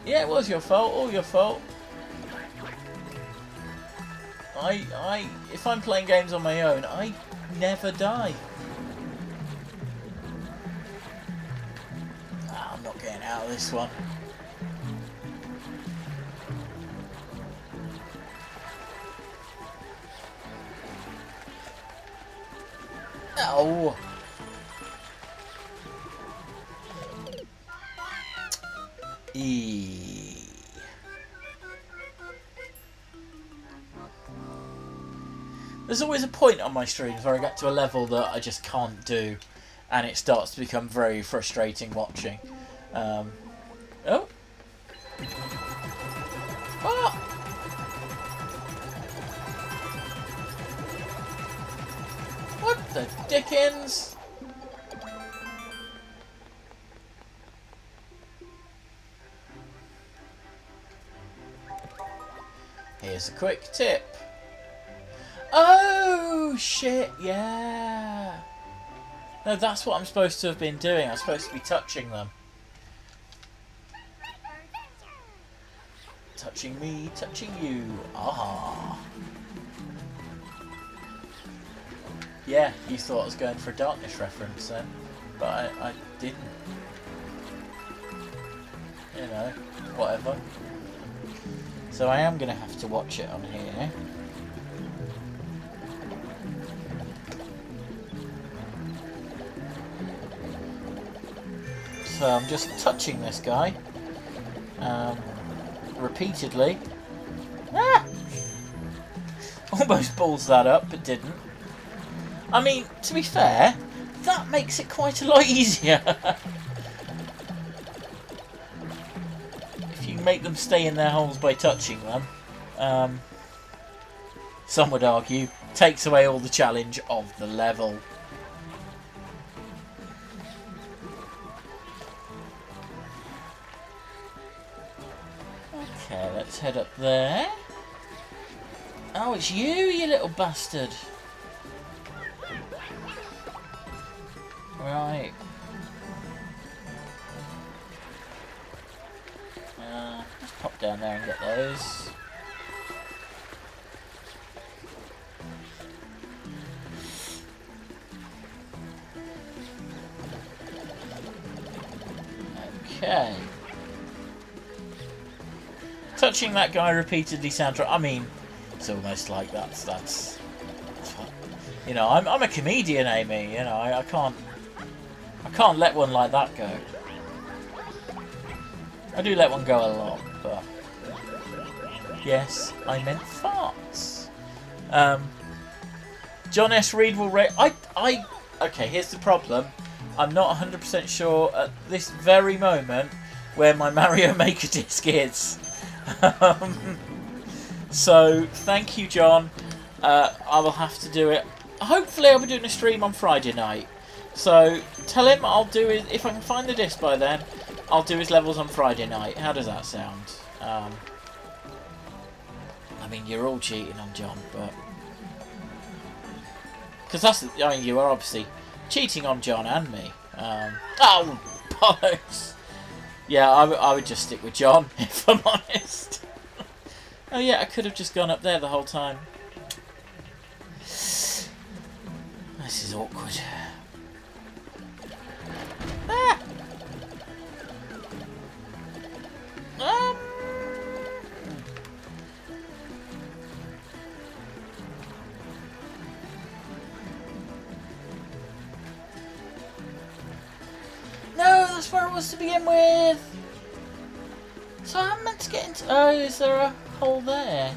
Yeah, it was your fault, all your fault. If I'm playing games on my own, I never die. Ah, I'm not getting out of this one. Oh. There's always a point on my streams where I get to a level that I just can't do, and it starts to become very frustrating watching. Oh. Ah. What the dickens? Here's a quick tip. Oh, shit, yeah. No, that's what I'm supposed to have been doing. I'm supposed to be touching them. Touching me, touching you. Ah. Yeah, you thought I was going for a darkness reference then, but I didn't. You know, whatever. So I am going to have to watch it on here. So I'm just touching this guy repeatedly. Ah! Almost balls that up, but didn't. I mean, to be fair, that makes it quite a lot easier. If you make them stay in their holes by touching them, some would argue, takes away all the challenge of the level. Okay, let's head up there. Oh, it's you little bastard. Right. Let's pop down there and get those. Okay. Touching that guy repeatedly sounds. I mean, it's almost like that's you know, I'm a comedian, Amy. You know, I can't let one like that go. I do let one go a lot, but yes, I meant farts. John S. Reed will rate. Okay, here's the problem. I'm not 100% sure at this very moment where my Mario Maker disc is. So thank you, John. I will have to do it. Hopefully I'll be doing a stream on Friday night. So tell him I'll do it if I can find the disc by then. I'll do his levels on Friday night. How does that sound? I mean, you're all cheating on John, but because that's. I mean, you are obviously cheating on John and me. Oh bollocks! Yeah, I would just stick with John if I'm honest. Oh yeah, I could have just gone up there the whole time. This is awkward. Ah! that's where it was to begin with. So I'm meant to get into... Oh, is there a hole there?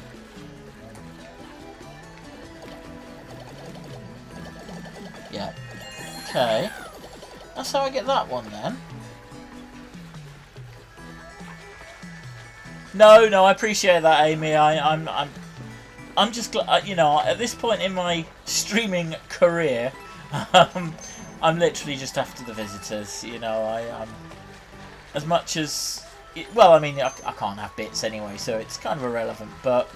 Yeah. Okay. That's how I get that one then. No, I appreciate that, Amy. I'm just glad, you know, at this point in my streaming career, I'm literally just after the visitors. You know, I'm as much as well. I mean, I can't have bits anyway, so it's kind of irrelevant. But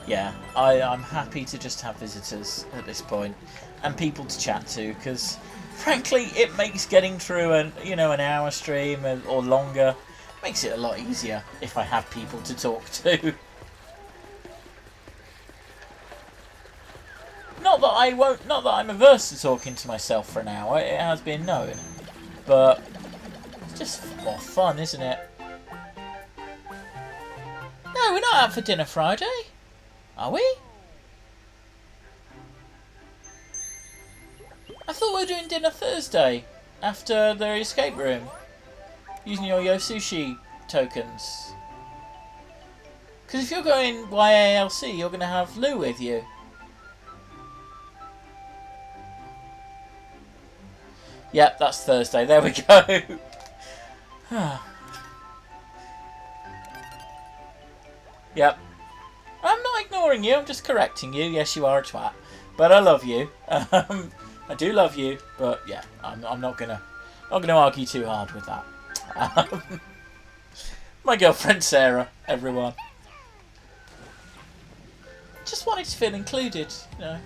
yeah, I'm happy to just have visitors at this point and people to chat to, because frankly, it makes getting through an hour stream or longer makes it a lot easier if I have people to talk to. Not that I'm averse to talking to myself for an hour, it has been known. But it's just more fun, isn't it? No, we're not out for dinner Friday, are we? I thought we were doing dinner Thursday, after the escape room. Using your Yosushi tokens. Because if you're going YALC, you're going to have Lou with you. Yep, that's Thursday. There we go. Yep. I'm not ignoring you. I'm just correcting you. Yes, you are a twat. But I love you. I do love you. But yeah, I'm not gonna argue too hard with that. My girlfriend Sarah, everyone. Just wanted to feel included, you know.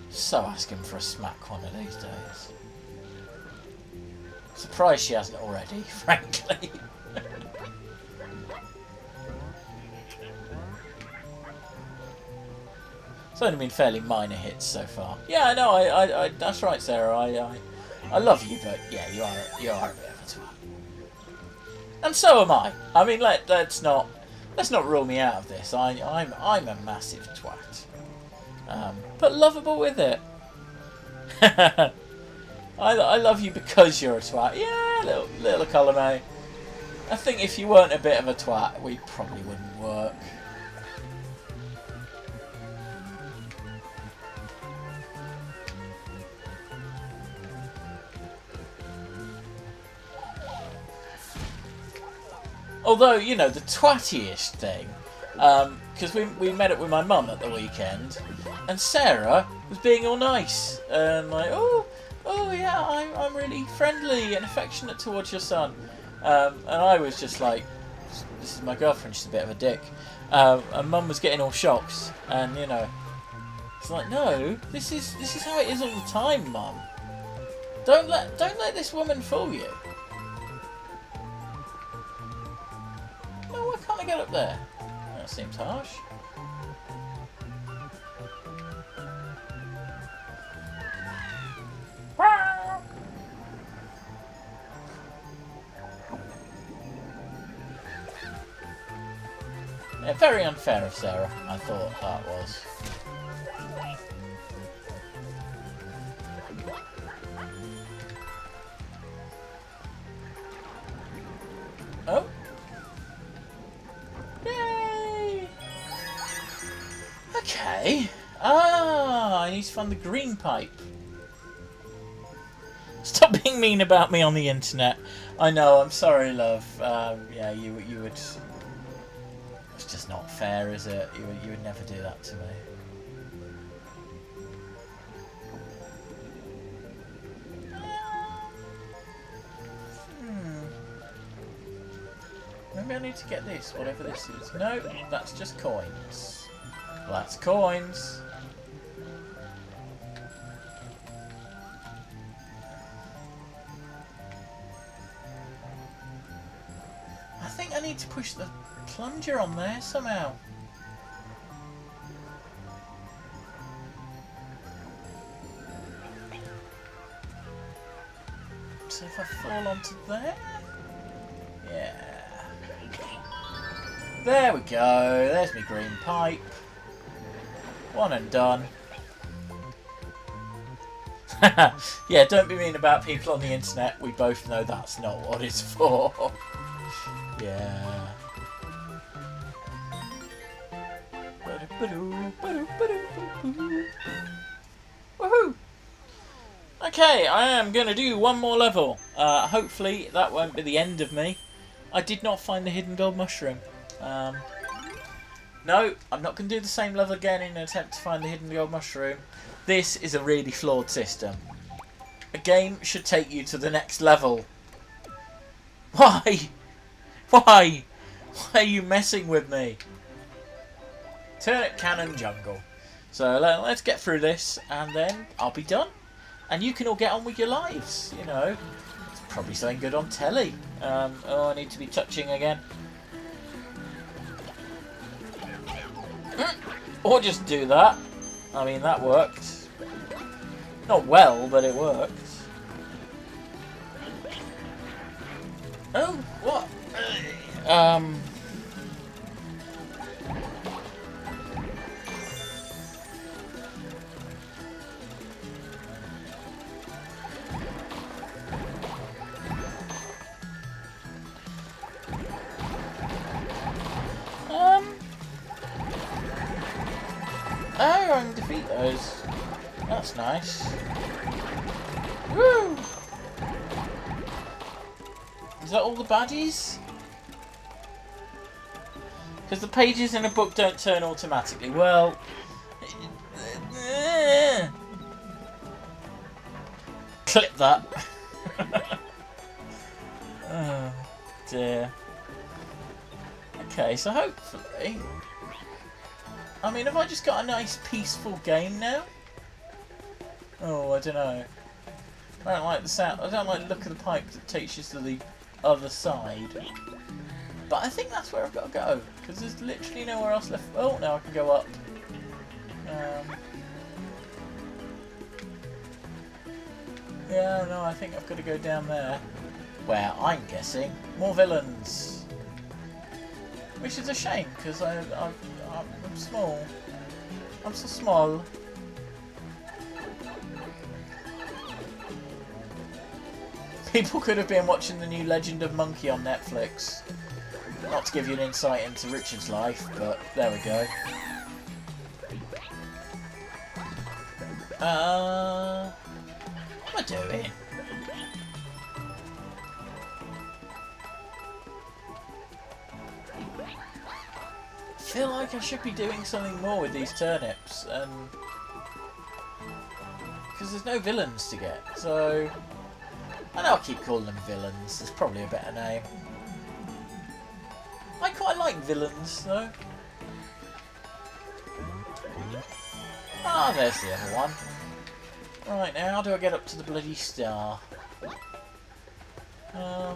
So asking for a smack one of these days. Surprised she hasn't already, frankly. It's only been fairly minor hits so far. Yeah, I know. I that's right, Sarah. I love you, but yeah, you are a bit of a twat. And so am I. I mean, let's not rule me out of this. I'm a massive twat. But lovable with it. I love you because you're a twat. Yeah, little colour mate. I think if you weren't a bit of a twat, we probably wouldn't work. Although, you know, the twatty-ish thing, because we met up with my mum at the weekend, and Sarah was being all nice, and like, oh yeah, I'm really friendly and affectionate towards your son, and I was just like, this is my girlfriend, she's a bit of a dick, and Mum was getting all shocked, and you know, it's like, no, this is how it is all the time, Mum. Don't let this woman fool you. No, why can't I get up there? That seems harsh. Yeah, very unfair of Sarah, I thought that was. Oh. Yay! Okay. I need to find the green pipe. Stop being mean about me on the internet. I know, I'm sorry, love. Yeah, you would... It's just not fair, is it? You would never do that to me. Maybe I need to get this, whatever this is. No, that's just coins. Well, that's coins. I think I need to push the plunger on there somehow. So if I fall onto there... Yeah. There we go. There's my green pipe. One and done. Yeah, don't be mean about people on the internet. We both know that's not what it's for. Yeah. Woohoo! Okay, I am going to do one more level. Hopefully that won't be the end of me. I did not find the hidden gold mushroom. No, I'm not going to do the same level again in an attempt to find the hidden gold mushroom. This is a really flawed system. A game should take you to the next level. Why? Why? Why are you messing with me? Turnip Cannon Jungle. So let's get through this and then I'll be done. And you can all get on with your lives, you know. It's probably something good on telly. Oh, I need to be touching again. Or just do that. I mean, that worked. Not well, but it worked. Oh, what? Oh, I can defeat those. That's nice. Woo! Is that all the baddies? Because the pages in a book don't turn automatically. Well... clip that. Oh, dear. Okay, so hopefully... I mean, have I just got a nice peaceful game now? Oh, I don't know. I don't like the sound. I don't like the look of the pipe that takes you to the other side. But I think that's where I've got to go because there's literally nowhere else left. Oh, now I can go up. Yeah, no, I think I've got to go down there. Where I'm guessing more villains, which is a shame because I'm small. I'm so small. People could have been watching the new Legend of Monkey on Netflix. Not to give you an insight into Richard's life, but there we go. What am I doing? I feel like I should be doing something more with these turnips, and because there's no villains to get, so I know I keep calling them villains. There's probably a better name. I quite like villains, though. Ah, there's the other one. Right, now how do I get up to the bloody star? I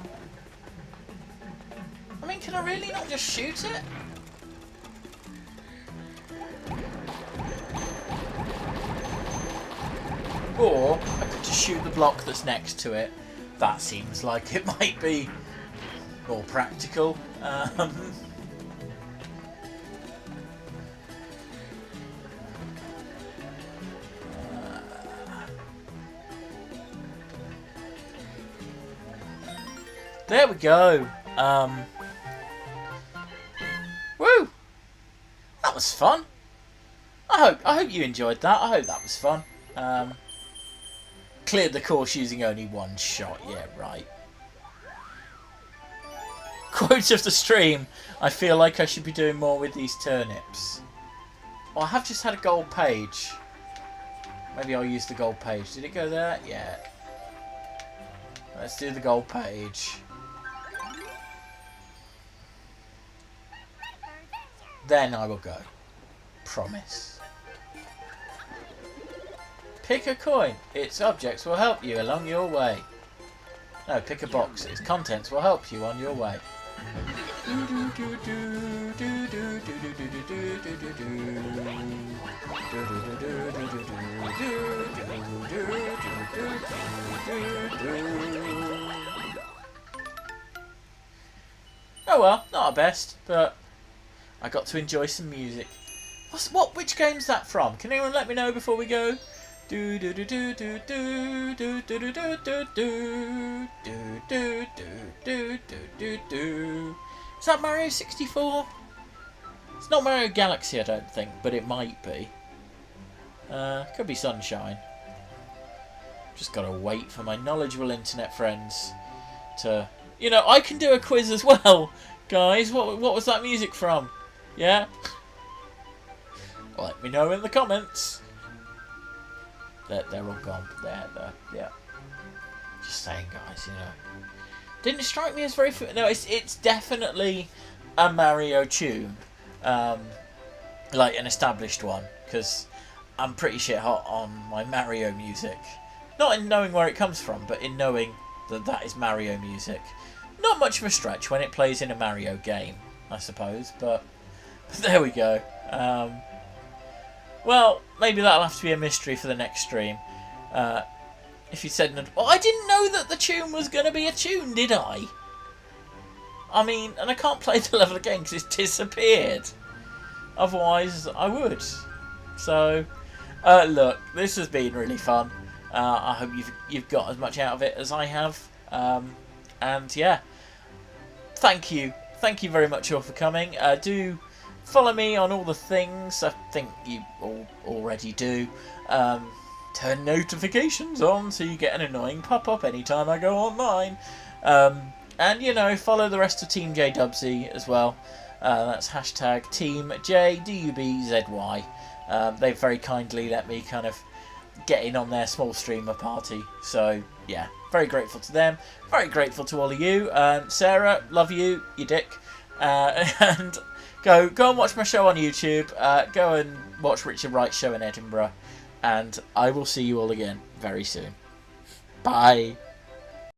mean, can I really not just shoot it? Or I could just shoot the block that's next to it. That seems like it might be more practical. There we go. Woo! That was fun. I hope you enjoyed that. I hope that was fun. Cleared the course using only one shot. Yeah, right. Quote of the stream. I feel like I should be doing more with these turnips. Well, I have just had a gold page. Maybe I'll use the gold page. Did it go there? Yeah. Let's do the gold page. Then I will go. Promise. Pick a coin. Its objects will help you along your way. No, pick a box. Its contents will help you on your way. Oh well, not our best, but I got to enjoy some music. Which game's that from? Can anyone let me know before we go? Do do do do do do do do do do do do do do do do do. Is that Mario 64? It's not Mario Galaxy, I don't think, but it might be. Could be Sunshine. Just gotta wait for my knowledgeable internet friends to... You know, I can do a quiz as well, guys. What was that music from? Yeah? Let me know in the comments. They're all gone. Yeah. Just saying, guys, you know. Didn't strike me as very... No, it's definitely a Mario tune. Like an established one. Because I'm pretty shit hot on my Mario music. Not in knowing where it comes from, but in knowing that that is Mario music. Not much of a stretch when it plays in a Mario game, I suppose. But there we go. Well, maybe that'll have to be a mystery for the next stream. If you said... Well, I didn't know that the tune was going to be a tune, did I? I mean, and I can't play the level again because it's disappeared. Otherwise, I would. So, look, this has been really fun. I hope you've got as much out of it as I have. And yeah, thank you very much all for coming. Do follow me on all the things. I think you all already do. Turn notifications on so you get an annoying pop-up anytime I go online. And you know, follow the rest of Team JDubzy as well. That's hashtag Team JDubzy. They've very kindly let me kind of get in on their small streamer party. So yeah, very grateful to them. Very grateful to all of you. Sarah, love you, you dick. And go and watch my show on YouTube. Go and watch Richard Wright's show in Edinburgh. And I will see you all again very soon. Bye.